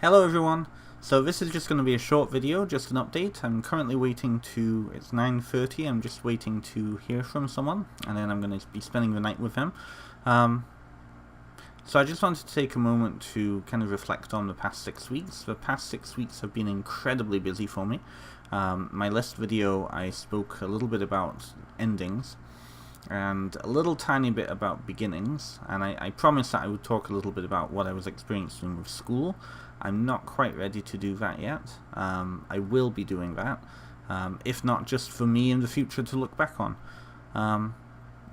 Hello everyone. So this is just going to be a short video, just an update. I'm currently waiting it's 9:30, I'm just waiting to hear from someone, and then I'm going to be spending the night with them. So I just wanted to take a moment to kind of reflect on the past 6 weeks. The past 6 weeks have been incredibly busy for me. My last video I spoke a little bit about endings, and a little tiny bit about beginnings, and I promised that I would talk a little bit about what I was experiencing with school. I'm not quite ready to do that yet. I will be doing that, if not just for me in the future to look back on.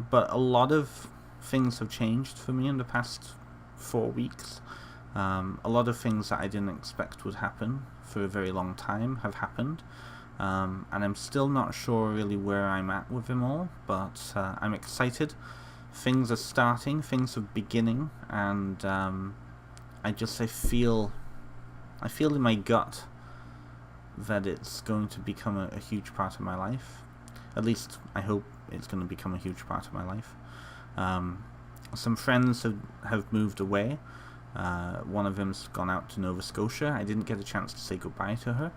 But a lot of things have changed for me in the past 4 weeks. A lot of things that I didn't expect would happen for a very long time have happened. And I'm still not sure really where I'm at with them all, but I'm excited. Things are starting, things are beginning, and I feel in my gut that it's going to become a huge part of my life. At least I hope it's going to become a huge part of my life. Some friends have moved away. One of them's gone out to Nova Scotia. I didn't get a chance to say goodbye to her,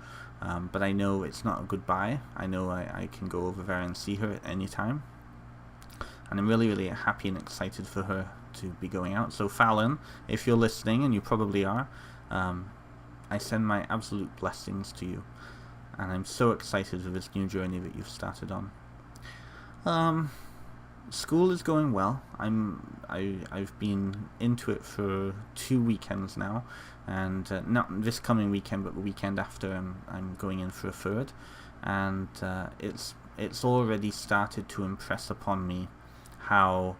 but I know it's not a goodbye. I know I can go over there and see her at any time. And I'm really, really happy and excited for her to be going out. So Fallon, if you're listening, and you probably are, I send my absolute blessings to you. And I'm so excited for this new journey that you've started on. School is going well. I've been into it for 2 weekends now, and not this coming weekend, but the weekend after. I'm going in for a third, and it's already started to impress upon me how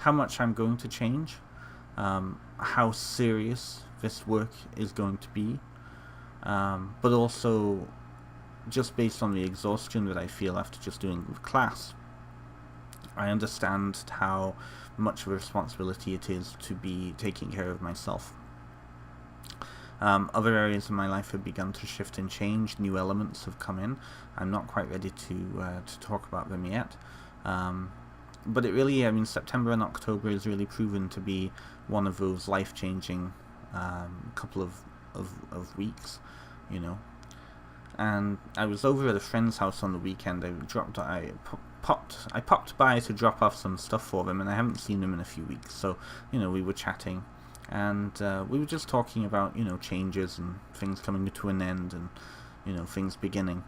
much I'm going to change, how serious this work is going to be, but also just based on the exhaustion that I feel after just doing with class. I understand how much of a responsibility it is to be taking care of myself. Other areas of my life have begun to shift and change. New elements have come in. I'm not quite ready to talk about them yet. But it really, September and October has really proven to be one of those life-changing couple of weeks, you know. And I was over at a friend's house on the weekend. I popped by to drop off some stuff for them, and I haven't seen them in a few weeks. So, we were chatting, and we were just talking about, changes and things coming to an end, and things beginning.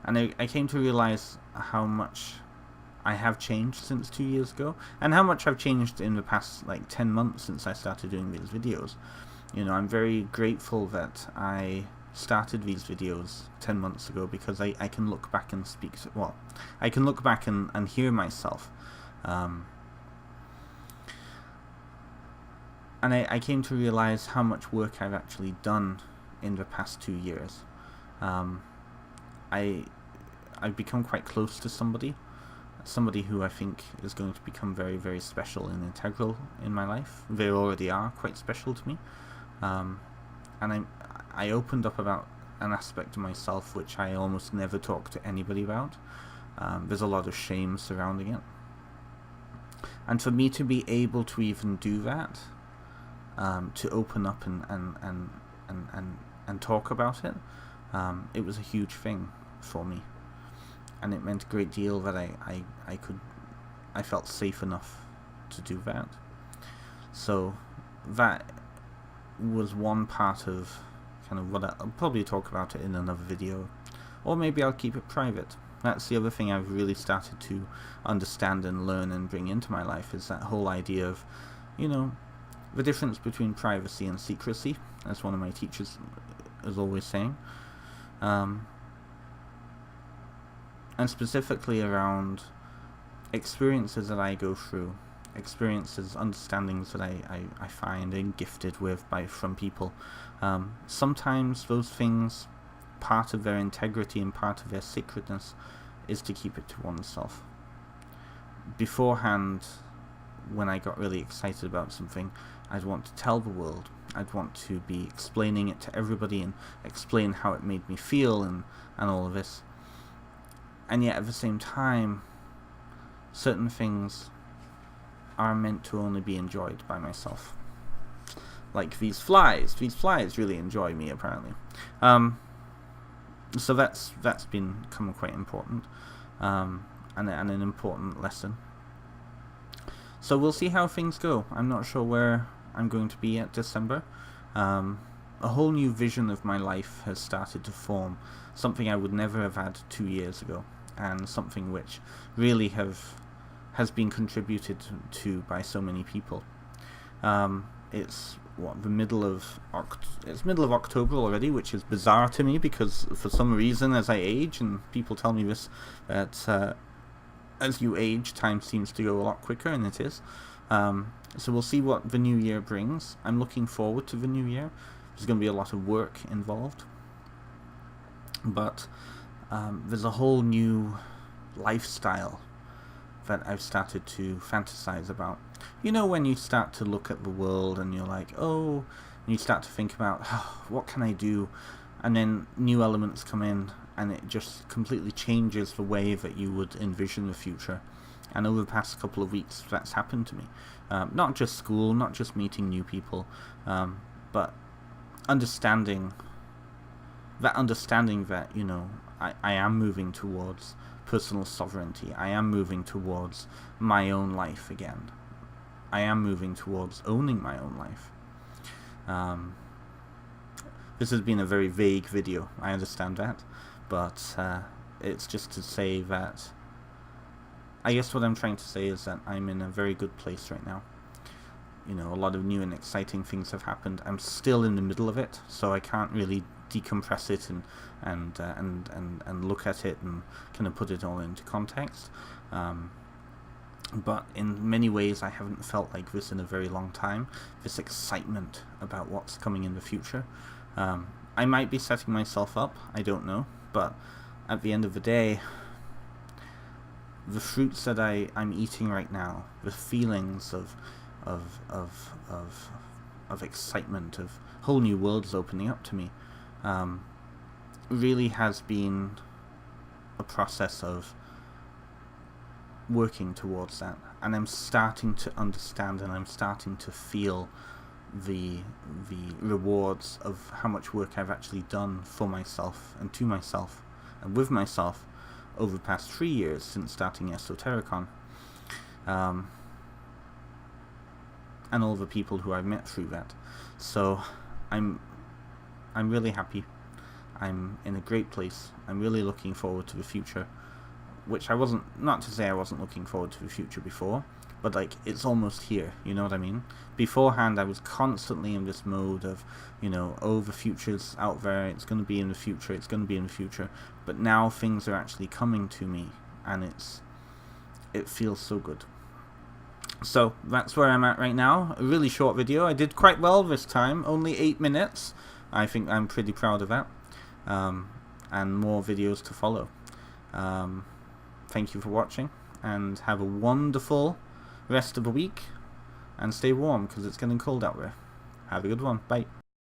And I came to realize how much I have changed since 2 years ago, and how much I've changed in the past 10 months since I started doing these videos. I'm very grateful that I started these videos 10 months ago, because I can look back and I can look back and hear myself. And I came to realize how much work I've actually done in the past 2 years. I've become quite close to somebody who I think is going to become very, very special and integral in my life. They already are quite special to me. And I opened up about an aspect of myself which I almost never talk to anybody about. There's a lot of shame surrounding it. And for me to be able to even do that, to open up and talk about it, it was a huge thing for me. And it meant a great deal that I felt safe enough to do that. So that was one part of kind of what I'll probably talk about it in another video, or maybe I'll keep it private. That's the other thing I've really started to understand and learn and bring into my life, is that whole idea of, the difference between privacy and secrecy, as one of my teachers is always saying. And specifically around experiences that I go through, experiences, understandings that I find and gifted with from people. Sometimes those things, part of their integrity and part of their sacredness is to keep it to oneself. Beforehand, when I got really excited about something, I'd want to tell the world. I'd want to be explaining it to everybody and explain how it made me feel and all of this. And yet at the same time, certain things are meant to only be enjoyed by myself. like these flies. These flies really enjoy me, apparently. So that's become quite important, and an important lesson. So we'll see how things go. I'm not sure where I'm going to be at December. A whole new vision of my life has started to form, something I would never have had 2 years ago, and something which really has been contributed to by so many people. It's the middle of October already, which is bizarre to me, because for some reason, as I age, and people tell me this, that as you age, time seems to go a lot quicker, and it is. So we'll see what the new year brings. I'm looking forward to the new year. There's going to be a lot of work involved, but there's a whole new lifestyle that I've started to fantasize about. You know, when you start to look at the world and you're like, oh, and you start to think about, oh, what can I do? And then new elements come in, and it just completely changes the way that you would envision the future. And over the past couple of weeks, that's happened to me. Not just school, not just meeting new people, but understanding that, you know, I am moving towards personal sovereignty. I am moving towards my own life again. I am moving towards owning my own life. This has been a very vague video, I understand that, but it's just to say that, I guess what I'm trying to say is that I'm in a very good place right now. You know, a lot of new and exciting things have happened. I'm still in the middle of it, so I can't really decompress it and look at it and kind of put it all into context. But in many ways, I haven't felt like this in a very long time. This excitement about what's coming in the future. I might be setting myself up, I don't know, but at the end of the day, the fruits that I'm eating right now, the feelings of excitement, of whole new worlds opening up to me, really has been a process of working towards that, and I'm starting to understand, and I'm starting to feel the rewards of how much work I've actually done for myself and to myself and with myself over the past 3 years since starting Esotericon, and all the people who I've met through that. So I'm really happy. I'm in a great place. I'm really looking forward to the future, which I wasn't, not to say I wasn't looking forward to the future before, but like, it's almost here, you know what I mean? Beforehand, I was constantly in this mode of, you know, oh, the future's out there, it's going to be in the future, it's going to be in the future, but now things are actually coming to me, and it feels so good. So, that's where I'm at right now. A really short video. I did quite well this time, only 8 minutes. I think I'm pretty proud of that. And more videos to follow. Thank you for watching, and have a wonderful rest of the week, and stay warm, because it's getting cold out there. Have a good one. Bye.